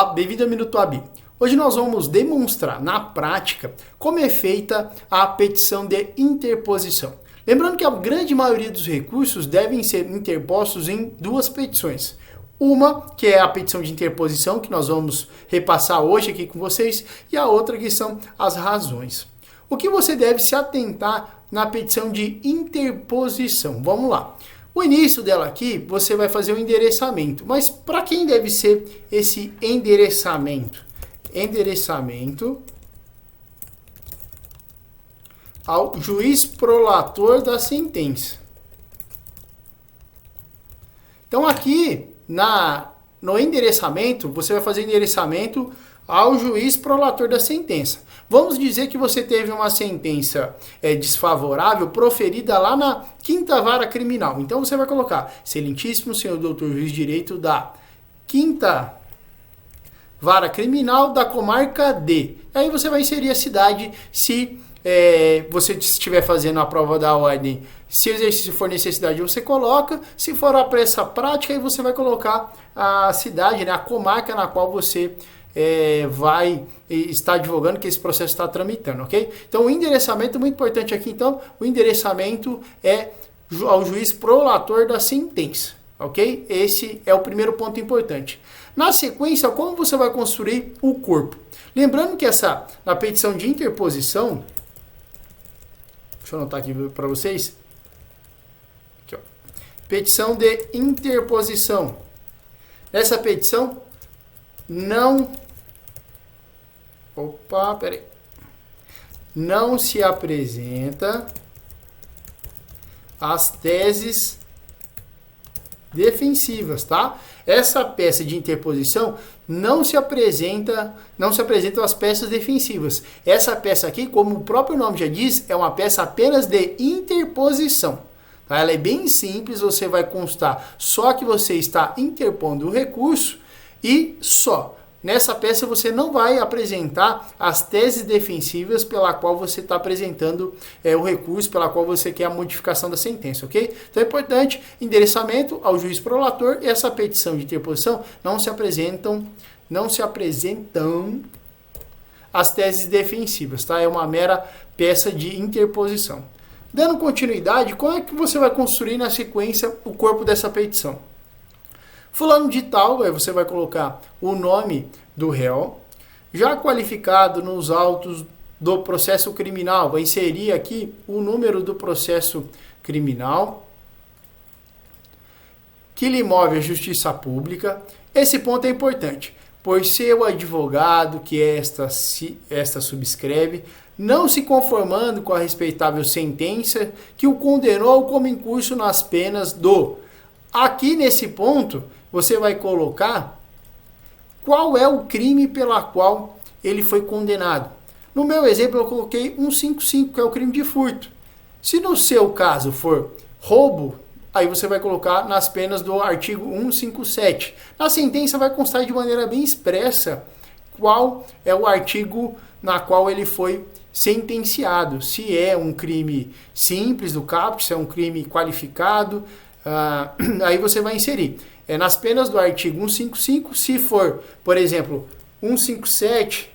Olá, bem-vindo ao Minuto AB. Hoje nós vamos demonstrar na prática como é feita a petição de interposição. Lembrando que a grande maioria dos recursos devem ser interpostos em duas petições. Uma, que é a petição de interposição, que nós vamos repassar hoje aqui com vocês, e a outra que são as razões. O que você deve se atentar na petição de interposição? Vamos lá. O início dela aqui, você vai fazer o endereçamento. Mas para quem deve ser esse endereçamento? Endereçamento ao juiz prolator da sentença. Então aqui, no endereçamento, você vai fazer endereçamento ao juiz prolator da sentença. Vamos dizer que você teve uma sentença desfavorável proferida lá na 5ª Vara Criminal. Então você vai colocar excelentíssimo senhor doutor juiz de direito da 5ª Vara Criminal da comarca D. Aí você vai inserir a cidade se você estiver fazendo a prova da ordem. Se o exercício for necessidade, você coloca. Se for a pressa prática, aí você vai colocar a cidade, né, a comarca na qual você vai estar advogando, que esse processo está tramitando, ok? Então, o endereçamento, muito importante aqui, então, o endereçamento é ao juiz prolator da sentença, ok? Esse é o primeiro ponto importante. Na sequência, como você vai construir o corpo? Lembrando que na petição de interposição, deixa eu anotar aqui para vocês, aqui, ó, petição de interposição. Essa petição não se apresenta as teses defensivas, tá? Essa peça de interposição não se apresentam as peças defensivas. Essa peça aqui, como o próprio nome já diz, é uma peça apenas de interposição. Tá? Ela é bem simples, você vai constar só que você está interpondo o recurso e só. Nessa peça você não vai apresentar as teses defensivas pela qual você está apresentando o recurso, pela qual você quer a modificação da sentença, ok? Então é importante, endereçamento ao juiz prolator e essa petição de interposição não se apresentam as teses defensivas, tá? É uma mera peça de interposição. Dando continuidade, como é que você vai construir na sequência o corpo dessa petição? Fulano de tal, aí você vai colocar o nome do réu, já qualificado nos autos do processo criminal, vai inserir aqui o número do processo criminal, que lhe move a justiça pública. Esse ponto é importante, por ser o advogado que esta subscreve, não se conformando com a respeitável sentença que o condenou como incurso nas penas do... Aqui nesse ponto, você vai colocar qual é o crime pela qual ele foi condenado. No meu exemplo, eu coloquei 155, que é o crime de furto. Se no seu caso for roubo, aí você vai colocar nas penas do artigo 157. Na sentença vai constar de maneira bem expressa qual é o artigo na qual ele foi sentenciado. Se é um crime simples do caput, se é um crime qualificado, aí você vai inserir. Nas penas do artigo 155, se for, por exemplo, 157,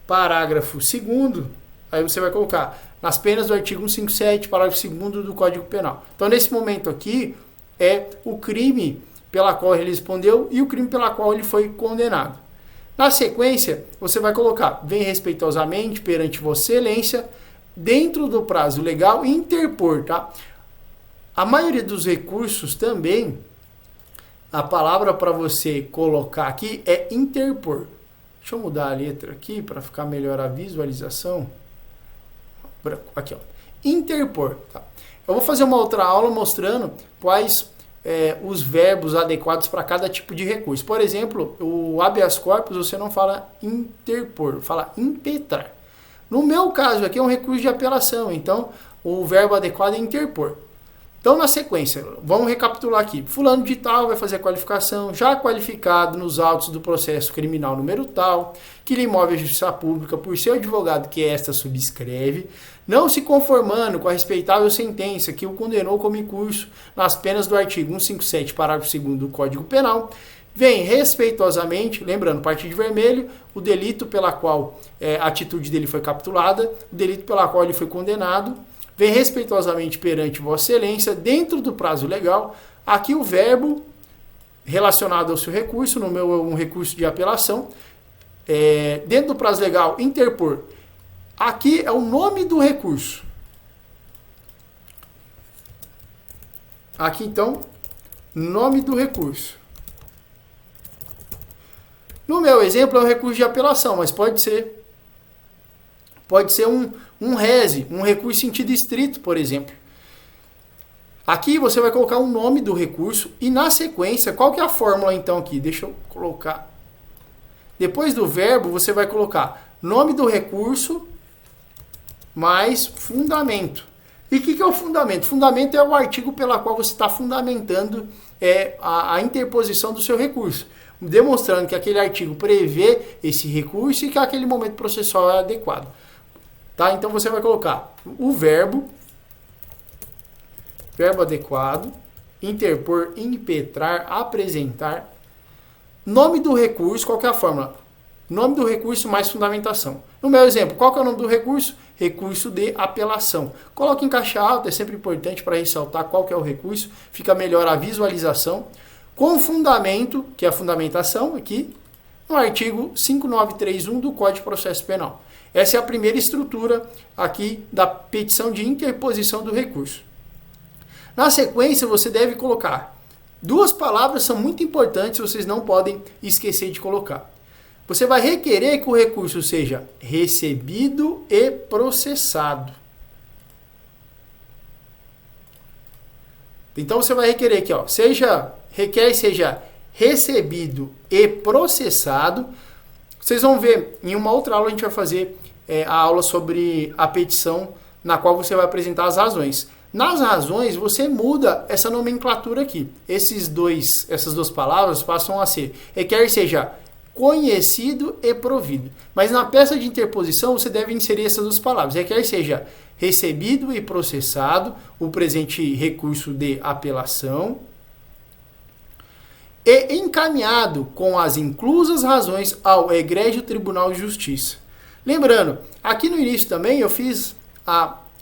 parágrafo 2º, aí você vai colocar nas penas do artigo 157, parágrafo 2º do Código Penal. Então, nesse momento aqui, é o crime pela qual ele respondeu e o crime pela qual ele foi condenado. Na sequência, você vai colocar, vem respeitosamente perante Vossa Excelência, dentro do prazo legal, interpor, tá? A maioria dos recursos também, a palavra para você colocar aqui é interpor. Deixa eu mudar a letra aqui para ficar melhor a visualização. Branco, aqui, ó. Interpor. Tá? Eu vou fazer uma outra aula mostrando quais os verbos adequados para cada tipo de recurso. Por exemplo, o habeas corpus você não fala interpor, fala impetrar. No meu caso aqui é um recurso de apelação, então o verbo adequado é interpor. Então, na sequência, vamos recapitular aqui. Fulano de tal vai fazer a qualificação, já qualificado nos autos do processo criminal número tal, que lhe move a justiça pública por seu advogado que esta subscreve, não se conformando com a respeitável sentença que o condenou como incurso nas penas do artigo 157, parágrafo 2º do Código Penal, vem respeitosamente, lembrando, parte de vermelho, o delito pela qual a atitude dele foi capturada, o delito pela qual ele foi condenado, vem respeitosamente perante Vossa Excelência, dentro do prazo legal. Aqui o verbo relacionado ao seu recurso, no meu é um recurso de apelação, dentro do prazo legal, interpor. Aqui é o nome do recurso. Aqui então, nome do recurso. No meu exemplo é um recurso de apelação, mas pode ser um rese, um recurso em sentido estrito, por exemplo. Aqui você vai colocar o nome do recurso e na sequência, qual que é a fórmula então aqui? Deixa eu colocar. Depois do verbo, você vai colocar nome do recurso mais fundamento. E o que é o fundamento? Fundamento é o artigo pela qual você está fundamentando a interposição do seu recurso, demonstrando que aquele artigo prevê esse recurso e que aquele momento processual é adequado. Tá? Então você vai colocar o verbo adequado, interpor, impetrar, apresentar, nome do recurso, qual que é a fórmula? Nome do recurso mais fundamentação. No meu exemplo, qual que é o nome do recurso? Recurso de apelação. Coloque em caixa alta, é sempre importante para ressaltar qual que é o recurso, fica melhor a visualização. Com fundamento, que é a fundamentação aqui, no artigo 5931 do Código de Processo Penal. Essa é a primeira estrutura aqui da petição de interposição do recurso. Na sequência, você deve colocar duas palavras, são muito importantes, vocês não podem esquecer de colocar. Você vai requerer que o recurso seja recebido e processado. Então você vai requerer aqui, ó, seja recebido e processado. Vocês vão ver, em uma outra aula a gente vai fazer a aula sobre a petição, na qual você vai apresentar as razões. Nas razões, você muda essa nomenclatura aqui. Essas duas palavras passam a ser requer seja conhecido e provido. Mas na peça de interposição, você deve inserir essas duas palavras. Requer seja recebido e processado, o presente recurso de apelação, e encaminhado com as inclusas razões ao egrégio Tribunal de Justiça. Lembrando, aqui no início também eu fiz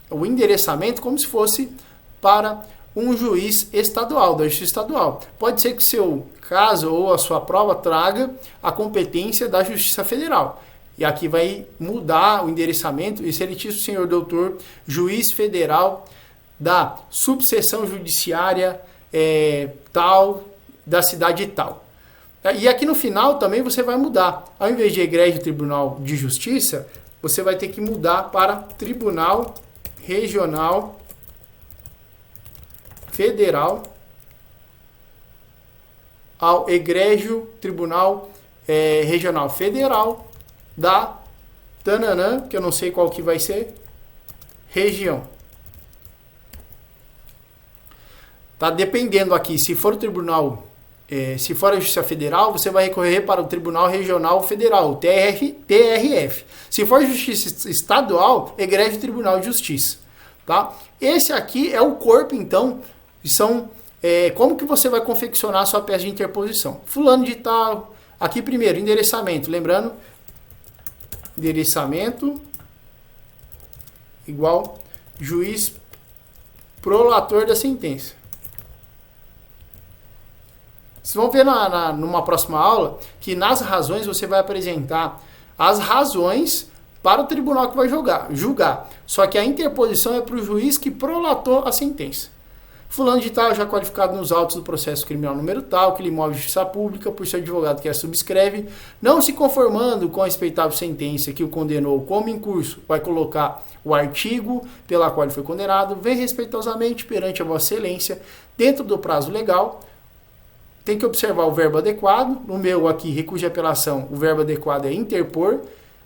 o endereçamento como se fosse para um juiz estadual, da Justiça Estadual. Pode ser que o seu caso ou a sua prova traga a competência da Justiça Federal. E aqui vai mudar o endereçamento, excelentíssimo senhor doutor, juiz federal da subseção judiciária tal, da cidade tal. E aqui no final também você vai mudar. Ao invés de egrégio Tribunal de Justiça, você vai ter que mudar para Tribunal Regional Federal, ao egrégio Tribunal Regional Federal da Tananã, que eu não sei qual que vai ser, região. Tá dependendo aqui, se for o tribunal, se for a Justiça Federal, você vai recorrer para o Tribunal Regional Federal, o TRF. Se for a Justiça Estadual, egrégio Tribunal de Justiça. Tá? Esse aqui é o corpo, então, são como que você vai confeccionar a sua peça de interposição. Fulano de tal, aqui primeiro, endereçamento, lembrando, endereçamento igual juiz prolator da sentença. Vocês vão ver numa próxima aula que nas razões você vai apresentar as razões para o tribunal que vai julgar. Só que a interposição é para o juiz que prolatou a sentença. Fulano de tal, já qualificado nos autos do processo criminal número tal, que lhe move justiça pública, por seu advogado que a subscreve, não se conformando com a respeitável sentença que o condenou como em curso, vai colocar o artigo pela qual ele foi condenado, vem respeitosamente perante a Vossa Excelência, dentro do prazo legal. Tem que observar o verbo adequado. No meu aqui, recurso de apelação, o verbo adequado é interpor.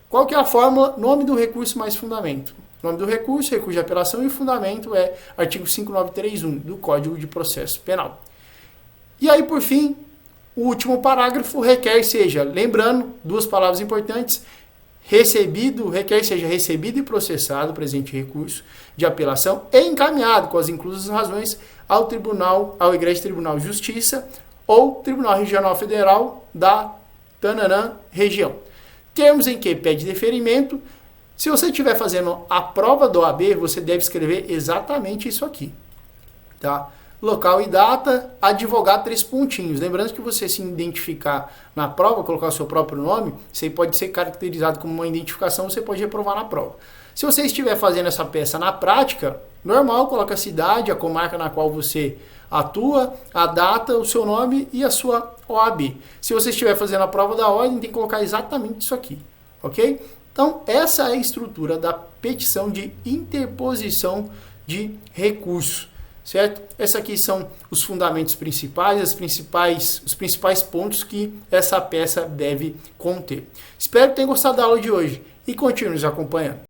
Qual que é a fórmula? Nome do recurso mais fundamento. Nome do recurso, recurso de apelação, e o fundamento é artigo 5931 do Código de Processo Penal. E aí, por fim, o último parágrafo requer seja, lembrando, duas palavras importantes, requer seja recebido e processado, presente recurso de apelação, e encaminhado com as inclusas razões ao egrégio Tribunal de Justiça, ou Tribunal Regional Federal da Tananã região. Termos em que pede deferimento. Se você estiver fazendo a prova do OAB, você deve escrever exatamente isso aqui, tá? Local e data, advogado 3 pontinhos. Lembrando que você se identificar na prova, colocar o seu próprio nome, você pode ser caracterizado como uma identificação, você pode reprovar na prova. Se você estiver fazendo essa peça na prática, normal, coloca a cidade, a comarca na qual você atua, a data, o seu nome e a sua OAB. Se você estiver fazendo a prova da ordem, tem que colocar exatamente isso aqui, ok? Então, essa é a estrutura da petição de interposição de recurso, certo? Esses aqui são os fundamentos principais, os principais pontos que essa peça deve conter. Espero que tenham gostado da aula de hoje e continue nos acompanhando.